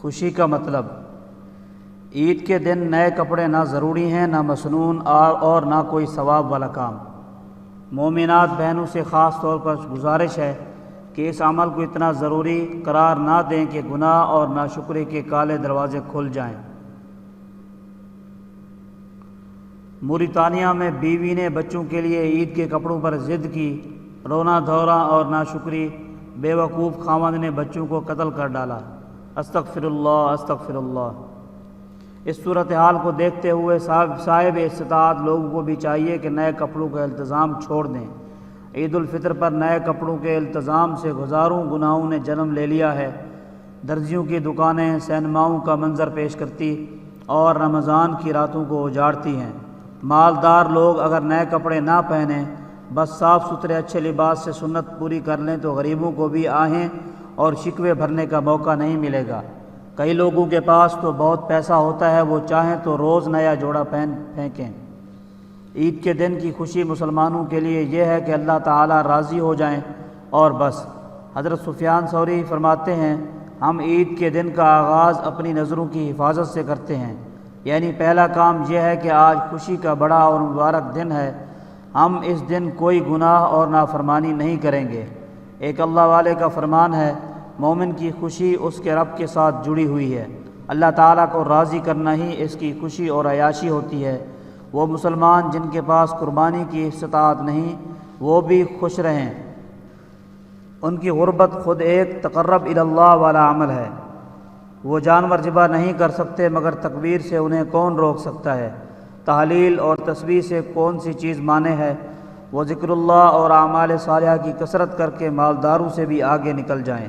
خوشی کا مطلب، عید کے دن نئے کپڑے نہ ضروری ہیں، نہ مسنون اور نہ کوئی ثواب والا کام۔ مومنات بہنوں سے خاص طور پر گزارش ہے کہ اس عمل کو اتنا ضروری قرار نہ دیں کہ گناہ اور ناشکری کے کالے دروازے کھل جائیں۔ موریتانیہ میں بیوی نے بچوں کے لیے عید کے کپڑوں پر ضد کی، رونا دھونا اور ناشکری، بے وقوف خاوند نے بچوں کو قتل کر ڈالا۔ استغفر اللہ استغفر اللہ۔ اس صورتحال کو دیکھتے ہوئے صاحب استطاعت لوگوں کو بھی چاہیے کہ نئے کپڑوں کا التزام چھوڑ دیں۔ عید الفطر پر نئے کپڑوں کے التزام سے ہزاروں گناہوں نے جنم لے لیا ہے۔ درزیوں کی دکانیں سینماؤں کا منظر پیش کرتی اور رمضان کی راتوں کو اجاڑتی ہیں۔ مالدار لوگ اگر نئے کپڑے نہ پہنیں، بس صاف ستھرے اچھے لباس سے سنت پوری کر لیں تو غریبوں کو بھی آہیں اور شکوے بھرنے کا موقع نہیں ملے گا۔ کئی لوگوں کے پاس تو بہت پیسہ ہوتا ہے، وہ چاہیں تو روز نیا جوڑا پھینکیں۔ عید کے دن کی خوشی مسلمانوں کے لیے یہ ہے کہ اللہ تعالیٰ راضی ہو جائیں اور بس۔ حضرت سفیان ثوری فرماتے ہیں، ہم عید کے دن کا آغاز اپنی نظروں کی حفاظت سے کرتے ہیں، یعنی پہلا کام یہ ہے کہ آج خوشی کا بڑا اور مبارک دن ہے، ہم اس دن کوئی گناہ اور نافرمانی نہیں کریں گے۔ ایک اللہ والے کا فرمان ہے، مومن کی خوشی اس کے رب کے ساتھ جڑی ہوئی ہے، اللہ تعالیٰ کو راضی کرنا ہی اس کی خوشی اور عیاشی ہوتی ہے۔ وہ مسلمان جن کے پاس قربانی کی استطاعت نہیں، وہ بھی خوش رہیں، ان کی غربت خود ایک تقرب الی اللہ والا عمل ہے۔ وہ جانور ذبح نہیں کر سکتے مگر تکبیر سے انہیں کون روک سکتا ہے؟ تحلیل اور تسبیح سے کون سی چیز مانے ہے؟ وہ ذکر اللہ اور اعمال صالحہ کی کثرت کر کے مالداروں سے بھی آگے نکل جائیں۔